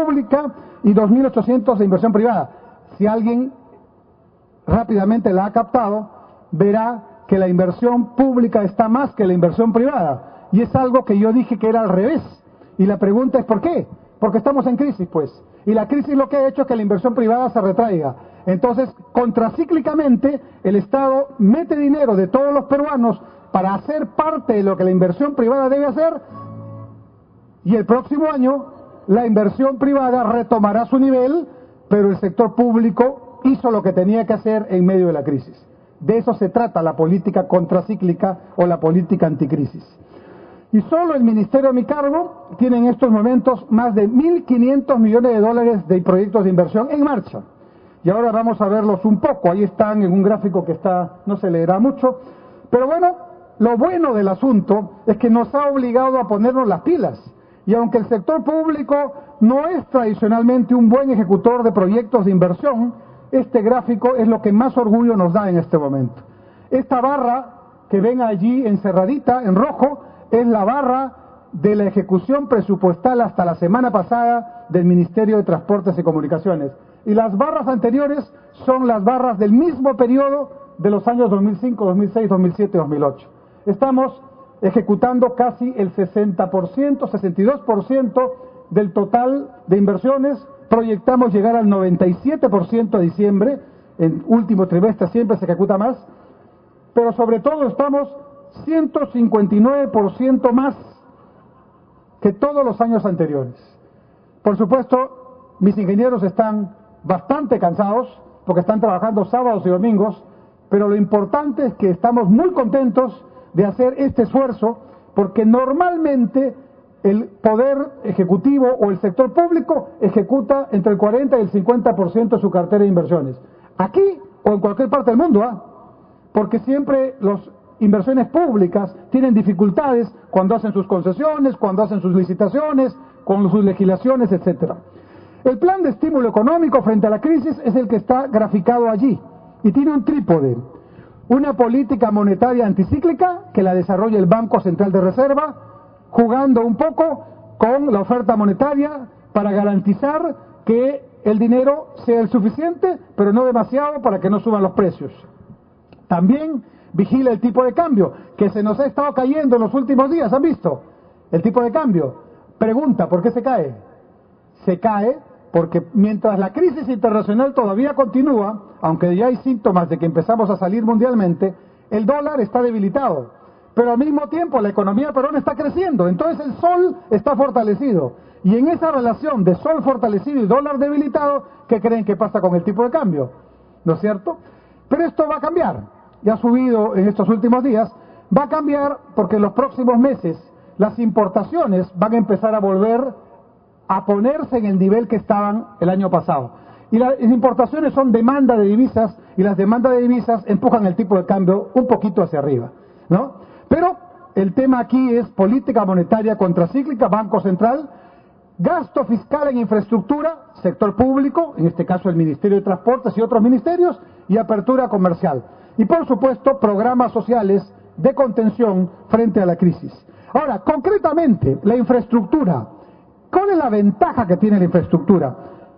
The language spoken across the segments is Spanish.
pública y 2.800 de inversión privada. Si alguien rápidamente la ha captado, verá que la inversión pública está más que la inversión privada. Y es algo que yo dije que era al revés. Y la pregunta es ¿por qué? Porque estamos en crisis, pues. Y la crisis lo que ha hecho es que la inversión privada se retraiga. Entonces, contracíclicamente, el Estado mete dinero de todos los peruanos para hacer parte de lo que la inversión privada debe hacer, y el próximo año la inversión privada retomará su nivel, pero el sector público hizo lo que tenía que hacer en medio de la crisis. De eso se trata la política contracíclica o la política anticrisis. Y solo el ministerio a mi cargo tiene en estos momentos más de 1.500 millones de dólares de proyectos de inversión en marcha. Y ahora vamos a verlos un poco. Ahí están en un gráfico que no se leerá mucho. Pero bueno, lo bueno del asunto es que nos ha obligado a ponernos las pilas. Y aunque el sector público no es tradicionalmente un buen ejecutor de proyectos de inversión, este gráfico es lo que más orgullo nos da en este momento. Esta barra que ven allí encerradita en rojo es la barra de la ejecución presupuestal hasta la semana pasada del Ministerio de Transportes y Comunicaciones. Y las barras anteriores son las barras del mismo periodo de los años 2005, 2006, 2007 y 2008. Estamos ejecutando casi el 60%, 62% del total de inversiones. Proyectamos llegar al 97% a diciembre, en último trimestre siempre se ejecuta más, pero sobre todo estamos 159% más que todos los años anteriores. Por supuesto, mis ingenieros están bastante cansados porque están trabajando sábados y domingos, pero lo importante es que estamos muy contentos de hacer este esfuerzo, porque normalmente el poder ejecutivo o el sector público ejecuta entre el 40 y el 50% de su cartera de inversiones. Aquí o en cualquier parte del mundo, porque siempre las inversiones públicas tienen dificultades cuando hacen sus concesiones, cuando hacen sus licitaciones, con sus legislaciones, etcétera. El plan de estímulo económico frente a la crisis es el que está graficado allí y tiene un trípode: una política monetaria anticíclica que la desarrolla el Banco Central de Reserva, jugando un poco con la oferta monetaria para garantizar que el dinero sea el suficiente, pero no demasiado para que no suban los precios. También vigila el tipo de cambio, que se nos ha estado cayendo en los últimos días. ¿Han visto? El tipo de cambio. Pregunta, ¿por qué se cae? Se cae porque mientras la crisis internacional todavía continúa, aunque ya hay síntomas de que empezamos a salir mundialmente, el dólar está debilitado. Pero al mismo tiempo la economía peruana está creciendo, entonces el sol está fortalecido. Y en esa relación de sol fortalecido y dólar debilitado, ¿qué creen que pasa con el tipo de cambio? ¿No es cierto? Pero esto va a cambiar. Ya ha subido en estos últimos días. Va a cambiar porque en los próximos meses las importaciones van a empezar a volver a ponerse en el nivel que estaban el año pasado. Y las importaciones son demanda de divisas, y las demandas de divisas empujan el tipo de cambio un poquito hacia arriba, ¿no? Pero el tema aquí es política monetaria contracíclica, Banco Central, gasto fiscal en infraestructura, sector público, en este caso el Ministerio de Transportes y otros ministerios, y apertura comercial. Y por supuesto programas sociales de contención frente a la crisis. Ahora, concretamente, la infraestructura. ¿Cuál es la ventaja que tiene la infraestructura?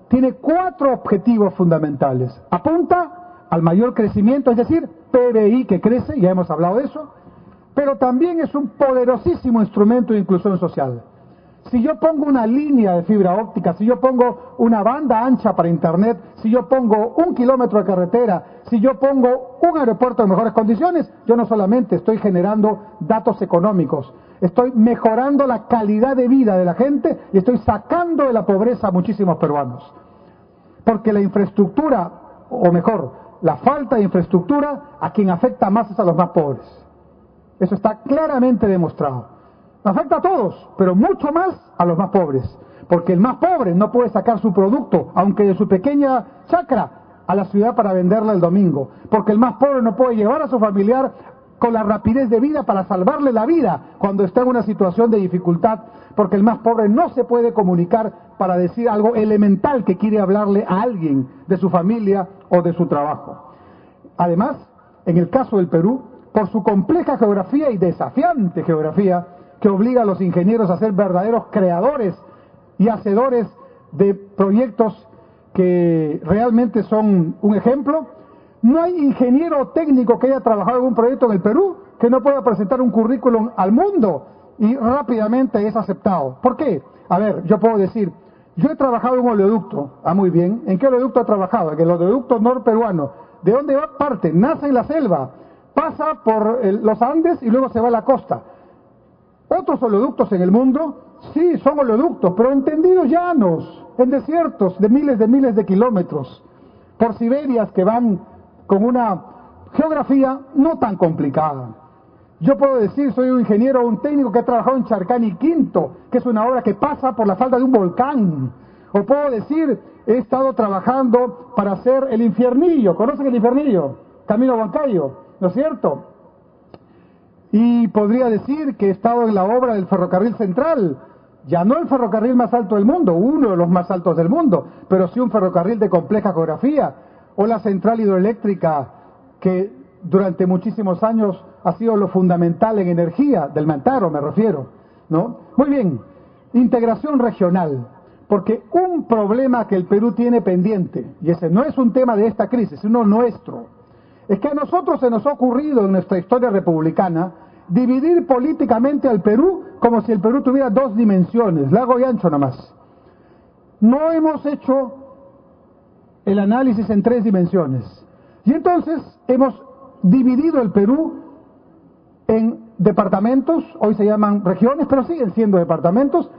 Tiene 4 objetivos fundamentales. Apunta al mayor crecimiento, es decir, PBI que crece, ya hemos hablado de eso, pero también es un poderosísimo instrumento de inclusión social. Si yo pongo una línea de fibra óptica, si yo pongo una banda ancha para internet, si yo pongo 1 kilómetro de carretera, si yo pongo un aeropuerto en mejores condiciones, yo no solamente estoy generando datos económicos, estoy mejorando la calidad de vida de la gente y estoy sacando de la pobreza a muchísimos peruanos. Porque la infraestructura, o mejor, la falta de infraestructura, a quien afecta más es a los más pobres. Eso está claramente demostrado. Afecta a todos, pero mucho más a los más pobres. Porque el más pobre no puede sacar su producto, aunque de su pequeña chacra, a la ciudad para venderla el domingo. Porque el más pobre no puede llevar a su familiar con la rapidez de vida para salvarle la vida cuando está en una situación de dificultad, porque el más pobre no se puede comunicar para decir algo elemental que quiere hablarle a alguien de su familia o de su trabajo. Además, en el caso del Perú, por su compleja geografía y desafiante geografía, que obliga a los ingenieros a ser verdaderos creadores y hacedores de proyectos que realmente son un ejemplo. No hay ingeniero técnico que haya trabajado en un proyecto en el Perú que no pueda presentar un currículum al mundo y rápidamente es aceptado. ¿Por qué? A ver, yo puedo decir, yo he trabajado en un oleoducto. Ah, muy bien. ¿En qué oleoducto ha trabajado? En el oleoducto norperuano. ¿De dónde va? Parte, nace en la selva, pasa por los Andes y luego se va a la costa. Otros oleoductos en el mundo, sí, son oleoductos, pero en tendidos llanos, en desiertos de miles de kilómetros, por Siberias que van con una geografía no tan complicada. Yo puedo decir, soy un ingeniero o un técnico que ha trabajado en Charcani Quinto, que es una obra que pasa por la falda de un volcán. O puedo decir, he estado trabajando para hacer el Infiernillo. ¿Conocen el Infiernillo? Camino a Huancayo, ¿no es cierto? Y podría decir que he estado en la obra del ferrocarril central. Ya no el ferrocarril más alto del mundo, uno de los más altos del mundo, pero sí un ferrocarril de compleja geografía. O la central hidroeléctrica, que durante muchísimos años ha sido lo fundamental en energía, del Mantaro me refiero, ¿no? Muy bien, integración regional, porque un problema que el Perú tiene pendiente, y ese no es un tema de esta crisis, sino nuestro, es que a nosotros se nos ha ocurrido en nuestra historia republicana dividir políticamente al Perú como si el Perú tuviera dos dimensiones, largo y ancho nomás. No hemos hecho el análisis en tres dimensiones. Y entonces hemos dividido el Perú en departamentos, hoy se llaman regiones, pero siguen siendo departamentos,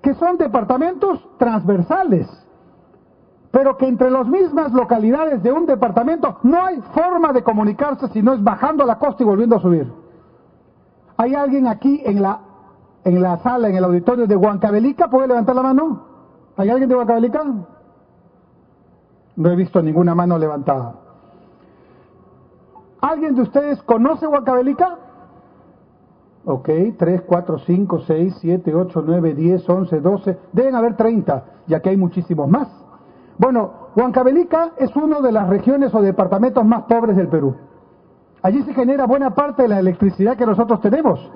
que son departamentos transversales, pero que entre las mismas localidades de un departamento no hay forma de comunicarse si no es bajando a la costa y volviendo a subir. ¿Hay alguien aquí en la sala, en el auditorio de Huancavelica? ¿Puede levantar la mano? ¿Hay alguien de Huancavelica? No he visto ninguna mano levantada. ¿Alguien de ustedes conoce Huancavelica? Ok, 3, 4, 5, 6, 7, 8, 9, 10, 11, 12, deben haber 30, ya que hay muchísimos más. Bueno, Huancavelica es una de las regiones o departamentos más pobres del Perú. Allí se genera buena parte de la electricidad que nosotros tenemos,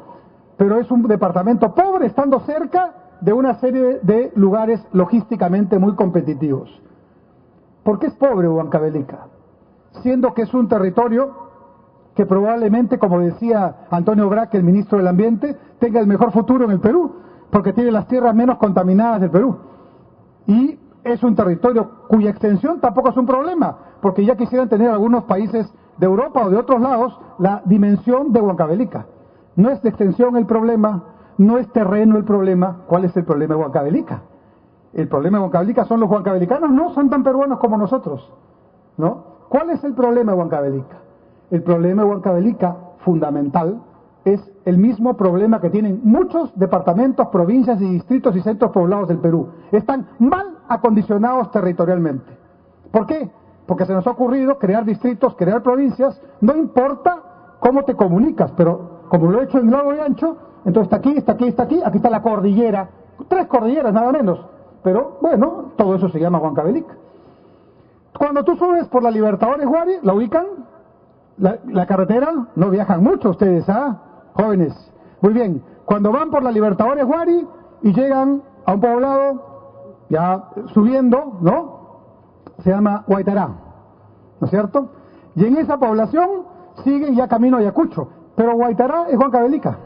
pero es un departamento pobre, estando cerca de una serie de lugares logísticamente muy competitivos. ¿Por qué es pobre Huancavelica? Siendo que es un territorio que probablemente, como decía Antonio Braque, el ministro del Ambiente, tenga el mejor futuro en el Perú, porque tiene las tierras menos contaminadas del Perú. Y es un territorio cuya extensión tampoco es un problema, porque ya quisieran tener algunos países de Europa o de otros lados la dimensión de Huancavelica. No es de extensión el problema, no es terreno el problema. ¿Cuál es el problema de Huancavelica? El problema de Huancavelica son los huancavelicanos, no son tan peruanos como nosotros, ¿no? ¿Cuál es el problema de Huancavelica? El problema de Huancavelica, fundamental, es el mismo problema que tienen muchos departamentos, provincias y distritos y centros poblados del Perú. Están mal acondicionados territorialmente. ¿Por qué? Porque se nos ha ocurrido crear distritos, crear provincias, no importa cómo te comunicas, pero como lo he hecho en largo y ancho, entonces está aquí, está aquí, está aquí, aquí está la cordillera, 3 cordilleras nada menos, pero bueno, todo eso se llama Huancavelica. Cuando tú subes por la Libertadores Huari, ¿la ubican? La carretera, no viajan mucho ustedes, ¿ah? Jóvenes. Muy bien, cuando van por la Libertadores Huari y llegan a un poblado, ya subiendo, ¿no? Se llama Huaytará, ¿no es cierto? Y en esa población siguen ya camino a Ayacucho, pero Huaytará es Huancavelica.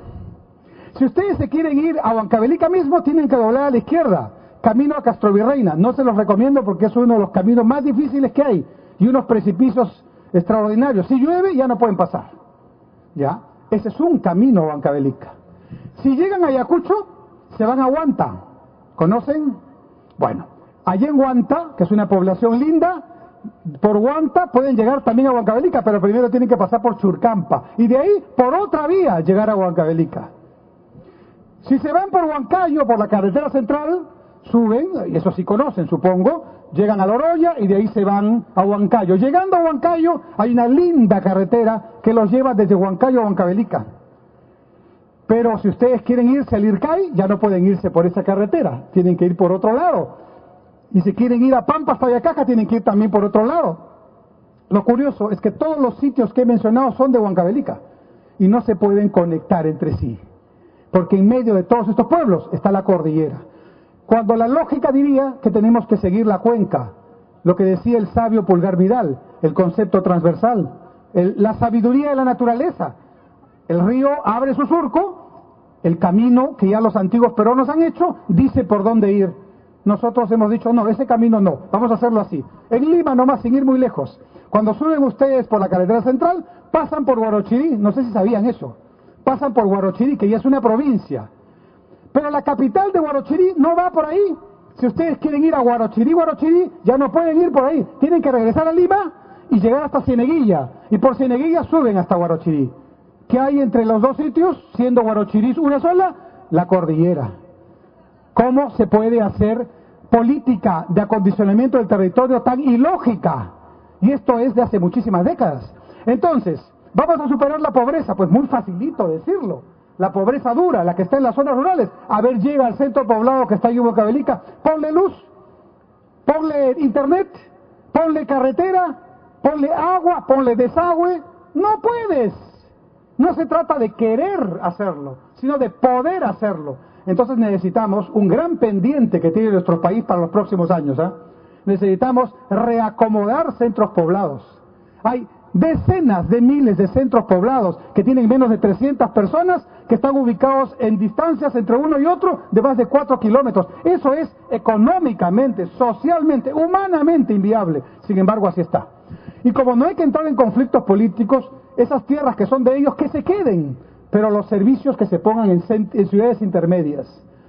Si ustedes se quieren ir a Huancavelica mismo, tienen que doblar a la izquierda, camino a Castrovirreina. No se los recomiendo porque es uno de los caminos más difíciles que hay y unos precipicios extraordinarios. Si llueve ya no pueden pasar. ¿Ya? Ese es un camino a Huancavelica. Si llegan a Ayacucho, se van a Huanta. ¿Conocen? Bueno, allí en Huanta, que es una población linda, por Huanta pueden llegar también a Huancavelica, pero primero tienen que pasar por Churcampa y de ahí por otra vía llegar a Huancavelica. Si se van por Huancayo, por la carretera central, suben, y eso sí conocen supongo, llegan a Loroya y de ahí se van a Huancayo. Llegando a Huancayo hay una linda carretera que los lleva desde Huancayo a Huancavelica. Pero si ustedes quieren irse al Ircay, ya no pueden irse por esa carretera, tienen que ir por otro lado. Y si quieren ir a Pampas, Tayacaja, tienen que ir también por otro lado. Lo curioso es que todos los sitios que he mencionado son de Huancavelica y no se pueden conectar entre sí, porque en medio de todos estos pueblos está la cordillera. Cuando la lógica diría que tenemos que seguir la cuenca, lo que decía el sabio Pulgar Vidal, el concepto transversal, la sabiduría de la naturaleza. El río abre su surco, el camino que ya los antiguos peruanos han hecho, dice por dónde ir. Nosotros hemos dicho, no, ese camino no, vamos a hacerlo así. En Lima nomás, sin ir muy lejos. Cuando suben ustedes por la carretera central, pasan por Huarochirí, no sé si sabían eso. Pasan por Huarochirí, que ya es una provincia. Pero la capital de Huarochirí no va por ahí. Si ustedes quieren ir a Huarochirí, ya no pueden ir por ahí. Tienen que regresar a Lima y llegar hasta Cieneguilla. Y por Cieneguilla suben hasta Huarochirí. ¿Qué hay entre los dos sitios, siendo Huarochirí una sola? La cordillera. ¿Cómo se puede hacer política de acondicionamiento del territorio tan ilógica? Y esto es de hace muchísimas décadas. Entonces, ¿vamos a superar la pobreza? Pues muy facilito decirlo. La pobreza dura, la que está en las zonas rurales. A ver, llega al centro poblado que está en Huancavelica, ponle luz, ponle internet, ponle carretera, ponle agua, ponle desagüe. No puedes. No se trata de querer hacerlo, sino de poder hacerlo. Entonces necesitamos un gran pendiente que tiene nuestro país para los próximos años. Necesitamos reacomodar centros poblados. Hay decenas de miles de centros poblados que tienen menos de 300 personas que están ubicados en distancias entre uno y otro de más de 4 kilómetros. Eso es económicamente, socialmente, humanamente inviable. Sin embargo, así está. Y como no hay que entrar en conflictos políticos, esas tierras que son de ellos, que se queden, pero los servicios que se pongan en ciudades intermedias.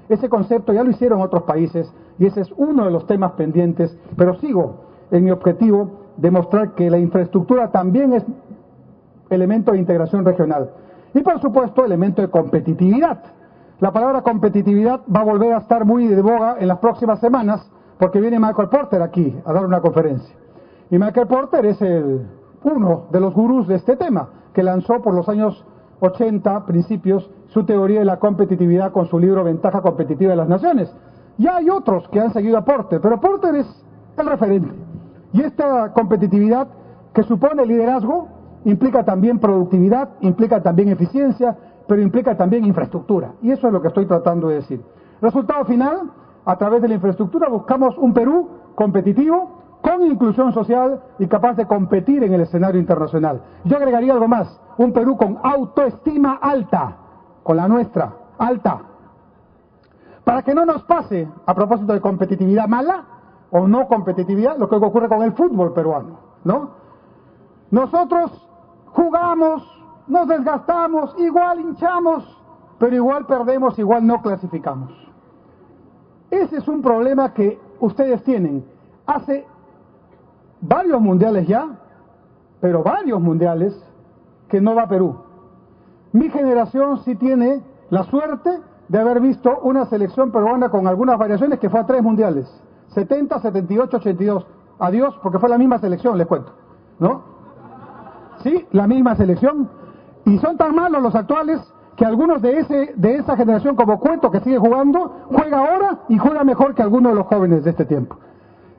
Ese concepto ya lo hicieron otros países y ese es uno de los temas pendientes, pero sigo en mi objetivo de mostrar que la infraestructura también es elemento de integración regional y por supuesto elemento de competitividad. La palabra competitividad va a volver a estar muy de boga en las próximas semanas porque viene Michael Porter aquí a dar una conferencia. Y Michael Porter es uno de los gurús de este tema, que lanzó por los años 80, principios, su teoría de la competitividad con su libro Ventaja Competitiva de las Naciones. Ya hay otros que han seguido a Porter, pero Porter es el referente. Y esta competitividad que supone liderazgo implica también productividad, implica también eficiencia, pero implica también infraestructura. Y eso es lo que estoy tratando de decir. Resultado final, a través de la infraestructura buscamos un Perú competitivo, con inclusión social y capaz de competir en el escenario internacional. Yo agregaría algo más, un Perú con autoestima alta, con la nuestra, alta. Para que no nos pase, a propósito de competitividad mala o no competitividad, lo que ocurre con el fútbol peruano, ¿no? Nosotros jugamos, nos desgastamos, igual hinchamos, pero igual perdemos, igual no clasificamos. Ese es un problema que ustedes tienen. Hace varios mundiales ya, pero varios mundiales que no va Perú. Mi generación sí tiene la suerte de haber visto una selección peruana con algunas variaciones que fue a 3 mundiales, 70, 78, 82. Adiós, porque fue la misma selección, les cuento, ¿no? Sí, la misma selección. Y son tan malos los actuales que algunos de esa generación, como Cueto, que sigue jugando, juega ahora y juega mejor que algunos de los jóvenes de este tiempo.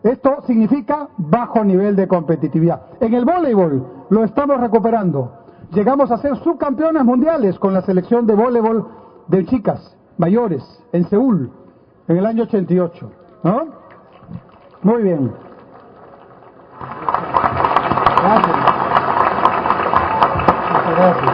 Esto significa bajo nivel de competitividad. En el voleibol lo estamos recuperando. Llegamos a ser subcampeonas mundiales con la selección de voleibol de chicas mayores en Seúl en el año 88, ¿no? Muy bien. Gracias. Muchas gracias.